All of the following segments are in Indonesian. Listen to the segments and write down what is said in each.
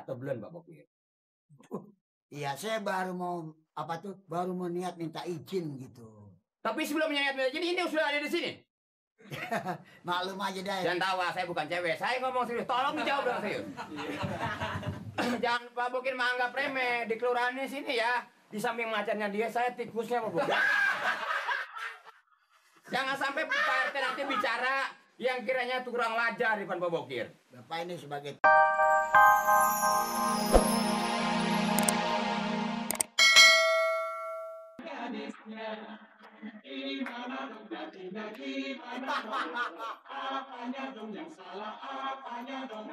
atau belum Pak Bokir? Iya, saya baru mau baru mau niat minta izin gitu. Tapi sebelum niat minta izin ini sudah ada di sini. Maklum aja dah. Jangan tawa, saya bukan cewek. Saya ngomong serius. Tolong dijawab dong serius. Jangan Pak Bokir menganggap remeh. Di kelurahan ini sini ya. Di samping macannya dia, saya tikusnya Pak Bokir. Jangan sampai Pak RT nanti bicara yang kiranya itu kurang wajar di depan Pak Bokir. Bapak ini sebagai Gimana dong jadinya gimana dong? Apanya dong yang salah, apanya dong?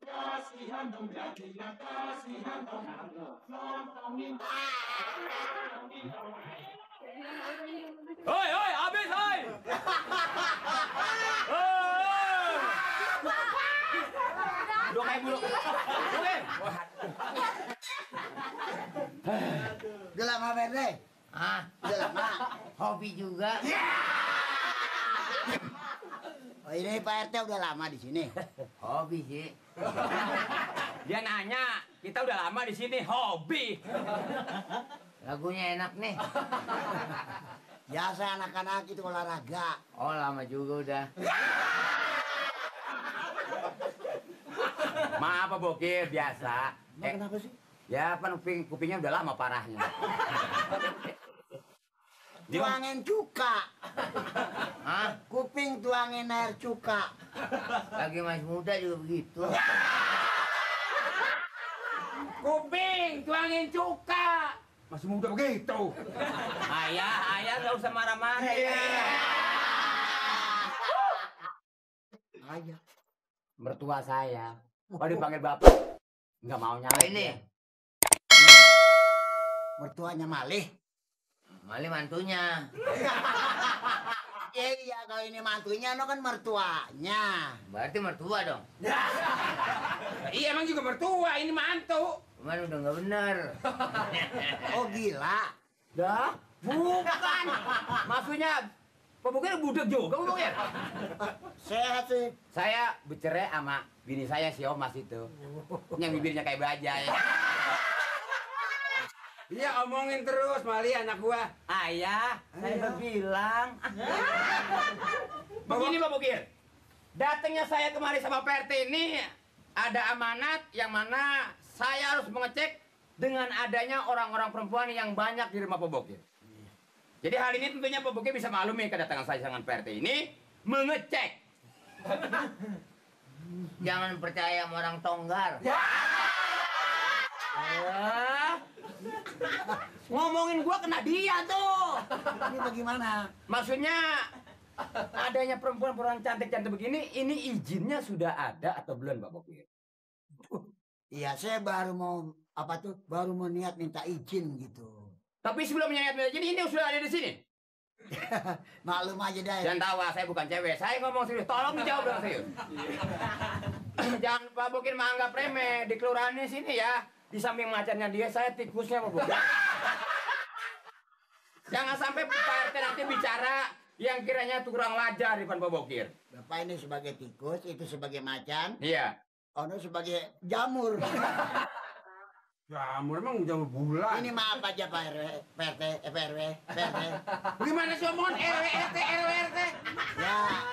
Kasihan dong jadinya, kasihan dong. Nontonin. Hoi, hoi, habis, hoi! Dua kayak bulu. Oke. udah lama Berde. Udah lama. Hobi juga. Oh, ini Pak RT udah lama di sini. Hobi sih. Dia nanya, kita udah lama di sini, hobi. Lagunya enak nih. Biasa anak-anak itu olahraga. Oh, lama juga udah. Maaf Pak Bokir, biasa. Kenapa sih? Ya, kan kupingnya udah lama parahnya. Tuangin cuka. Hah? Kuping tuangin air cuka. Lagi masih muda juga begitu. Kuping, tuangin cuka. Masih muda begitu. Ayah nggak usah marah-marah ya. Ayah. Mertua saya. Kalau dipanggil bapak, nggak mau Oh, nyawa ini. Mertuanya Malih. Mali mantunya. Iya, kalau ini mantunya, no kan mertuanya. Berarti mertua dong. Iya emang juga mertua, ini mantu. Cuman udah nggak bener. Oh, gila. Dah, bukan. Maksudnya, Pak Bokir budak juga Pak Bokir. Sehat sih. Saya bercerai sama bini saya si Omas itu. Yang bibirnya kayak bajai. Iya omongin terus Mali anak gua. Ayah, saya udah bilang. Begini Pak Bokir. Datangnya saya kemari sama Pak RT ini ada amanat yang mana saya harus mengecek dengan adanya orang-orang perempuan yang banyak di rumah Pak Bokir. Jadi hal ini tentunya Pak Bokir bisa maklumi kedatangan saya dengan Pak RT ini mengecek. Jangan percaya sama orang tonggar. Ngomongin gua kena dia tuh. Ini bagaimana? Maksudnya adanya perempuan-perempuan cantik-cantik begini, ini izinnya sudah ada atau belum Pak Bokir? Iya, saya baru mau baru mau niat minta izin gitu. Tapi sebelum niat minta izin ini sudah ada di sini. Maklum aja dah. Jangan tawa, saya bukan cewek. Saya ngomong serius. Tolong dijawab dong serius. Jangan Pak Bokir menganggap remeh. Di kelurahan ini sini ya. Di samping macannya dia, saya tikusnya Pak Bokir. Jangan sampai Pak RT nanti bicara yang kiranya itu kurang wajar di depan Pak Bokir. Bapak ini sebagai tikus, itu sebagai macan. Iya. Ono sebagai jamur. Jamur emang jamur bulan. Ini maaf aja Pak RT, PRW. Gimana sih omongan RW RT? Ya,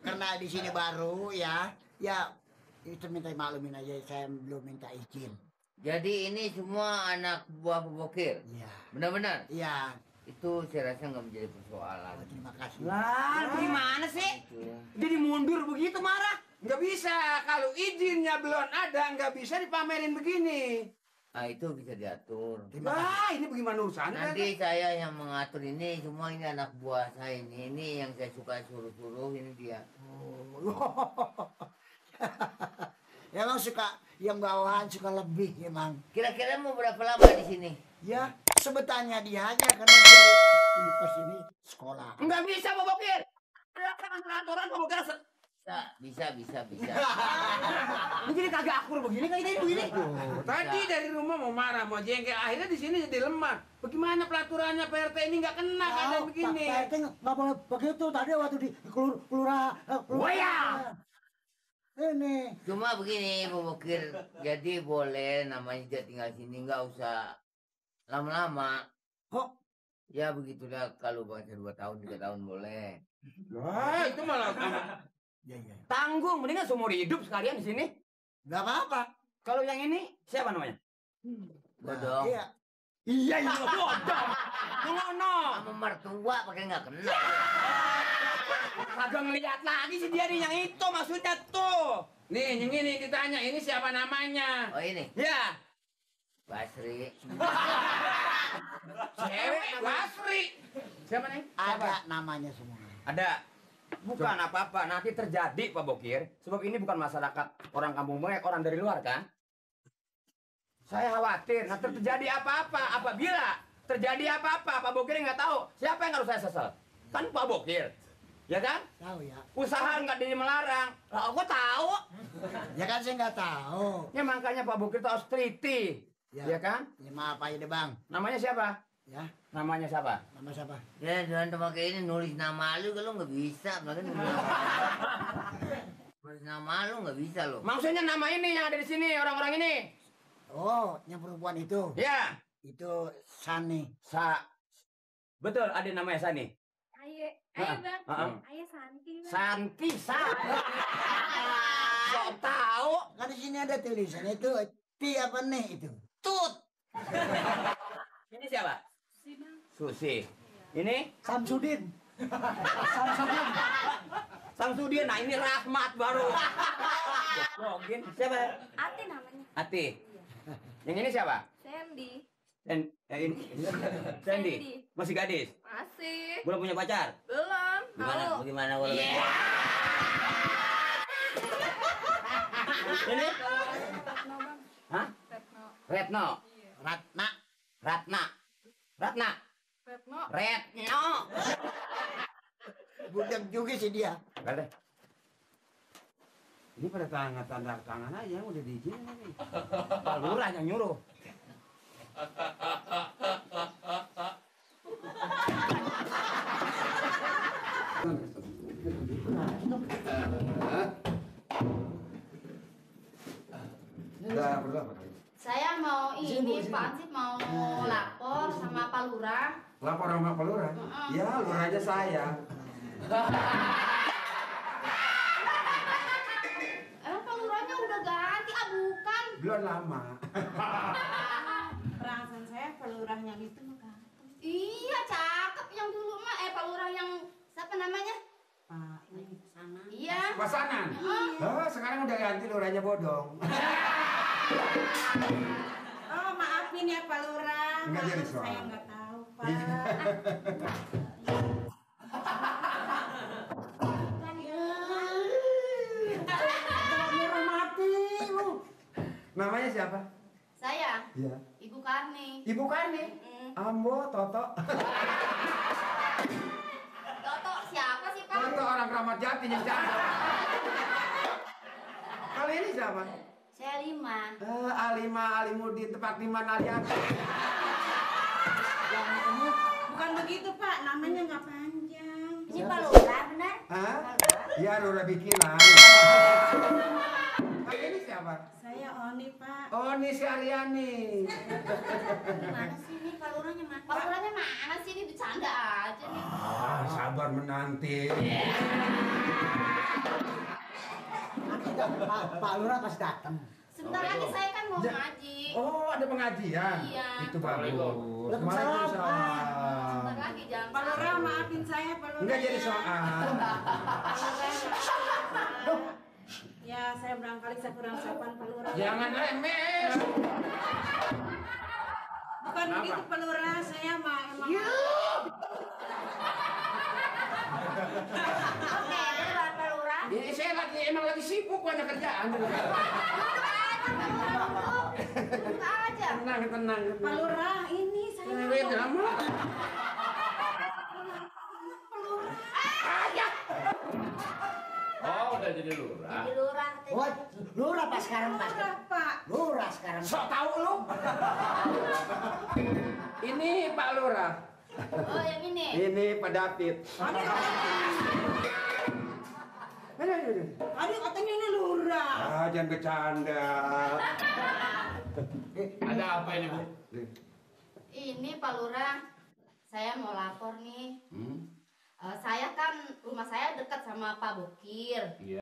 karena di sini baru ya. Ya, itu minta maklumin aja, saya belum minta izin. Jadi ini semua anak buah Pak Bokir. Iya. Benar-benar. Iya. Itu saya rasa nggak menjadi persoalan. Oh, terima kasih. Lah, gimana sih? Gitu ya. Jadi mundur begitu marah? Nggak bisa. Kalau izinnya belum ada, nggak bisa dipamerin begini. Nah, itu bisa diatur. Wah, ini bagaimana urusannya? Nanti saya yang mengatur ini, semua ini anak buah saya ini. Ini yang saya suka suruh-suruh, ini dia. Ya, emang suka yang bawahan suka lebih emang. Kira-kira mau berapa lama di sini? Ya, sebetulnya dia aja karena dia pas ini sekolah. Nggak bisa, Pak Bokir. Aturan Pak Bokir. Bisa. Ini jadi kagak akur begini, kayak ini begini. Tadi dari rumah mau marah, mau jengkel, akhirnya di sini jadi lemah. Bagaimana pelaturannya Pak RT ini nggak kena keadaan begini? Pak RT nggak boleh begitu tadi waktu di kelurahan. Wayang! Ini Cuma begini, Bu Bokir. Jadi boleh namanya dia tinggal sini, nggak usah lama-lama. Kok? Ya begitulah, kalau baca 2 tahun, 3 tahun boleh. Wah, itu malah Ya, ya. Tanggung, mendingan seumur hidup sekalian di sini. Gak apa-apa. Kalau yang ini siapa namanya? Bodong. Iya. Iya, iya, bodoh. Ngono. Sama mertua pakai nggak kenal. Kagak ngeliat lagi si dia nih yang itu maksudnya tuh. nih, yang ini ditanya, ini siapa namanya? Oh ini, Ya, Basri. Cewek Basri. Siapa nih? Ada namanya semua. ada. Bukan apa-apa, nanti terjadi Pak Bokir. Sebab ini bukan masyarakat orang kampung banyak, orang dari luar kan. Saya khawatir, nanti terjadi apa-apa. Apabila terjadi apa-apa, Pak Bokir nggak tahu. Siapa yang harus saya sesal? Kan Pak Bokir. Ya kan? Tahu ya. Usaha nggak melarang. Lah, aku tahu. Ya kan saya nggak tahu. Ya makanya Pak Bokir itu harus teliti. Ya kan? Ya, maaf aja deh bang. Namanya siapa? Ya, Namanya siapa? nama siapa? Ya jangan pakai ini nulis nama lu kalau nggak bisa, makanya nulis nama lu nggak bisa lo. Maksudnya nama ini yang ada di sini, orang-orang ini. Oh, yang perempuan itu. Ya. Itu Sani. Betul, ada namanya Sani. Aye, Ah, Bang. ah, ah. Aye Santi, Bang. Santi, Sok tahu. Kan di sini ada tulisannya itu Ti apa nih itu? Tut. Ini siapa? Si Bang. Susi. Ini Samsudin. Samsudin. Nah ini Rahmat baru. Mungkin siapa? Ati namanya. Ati. Yang ini siapa? Sandy. Ini Sandy. Masih gadis? Masih. Belum punya pacar? Belum. Gimana? Mau. Bagaimana kalau Ini? Retno, Bang. Hah? Retno. Retno. Ratna. Ratna. Ratna. Retno. Retno. Budak juga sih dia. Ada. Ini pada tanda tangan aja, udah diizinin nih. Pak Lurah yang nyuruh. Saya mau ini Pak Ansip mau lapor sama Pak Lurah. Lapor sama Pak Lurah? Ya, lurahnya saya. Pak Lurahnya udah ganti, bukan. Belum lama. Perasaan saya Pak Lurahnya itu mah ganteng. Iya, cakep yang dulu mah. Pak Lurah yang siapa namanya? Pak ini sana. Iya. Pasangan? Oh, sekarang udah ganti lurahnya bodong. Oh maafin ya Pak Lurah. Enggak jadi Maaf, soal. saya nggak tahu Pak. Namanya siapa? Saya, Iya. Ibu Karni. Ibu Karni. Ambo, Toto. Toto siapa sih Pak? Toto orang Kramat Jati yang cakep. Kalau ini siapa? Saya Lima. Alima, Alimudin, tempat Liman Aliati. Yang ini Bukan begitu Pak, namanya nggak panjang. Ini Pak Lurah benar? Hah? Ya, Rura bikinan. Kalau ini siapa? Saya Oni Pak. Oh, ini si Aryani. Gimana sih ini Pak Lurahnya mana? Pak Lurahnya mana sih ini bercanda aja nih. Sabar menanti. Pak Lurah pasti datang. Sebentar lagi saya kan mau ngaji. Oh, ada pengajian? Iya. Itu bagus. Waalaikumsalam. Sebentar lagi jam. Pak Lurah maafin saya Pak Lurah. Enggak jadi soal. Pak Lurah. Ya saya barangkali saya kurang sopan Pak Lurah. Jangan remes. Bukan begitu Pak Lurah, saya mah emang. Oke, benar Pak Lurah. Ini saya emang lagi sibuk banyak kerjaan. Buka aja. Tenang. Pak Lurah ini saya. Ini lama. Oh, udah jadi lurah. Jadi lurah. Oh, Lurah pas sekarang Pak. Lurah Pak. Lurah sekarang. Sok tahu lu. Ini Pak Lurah. Oh, yang ini. Ini Pak David. Aduh katanya ini Lurah. udah. Jangan bercanda. Ada apa ini, Bu? Ini Pak Lurah, saya mau lapor nih. Saya kan rumah saya dekat sama Pak Bukir. Iya.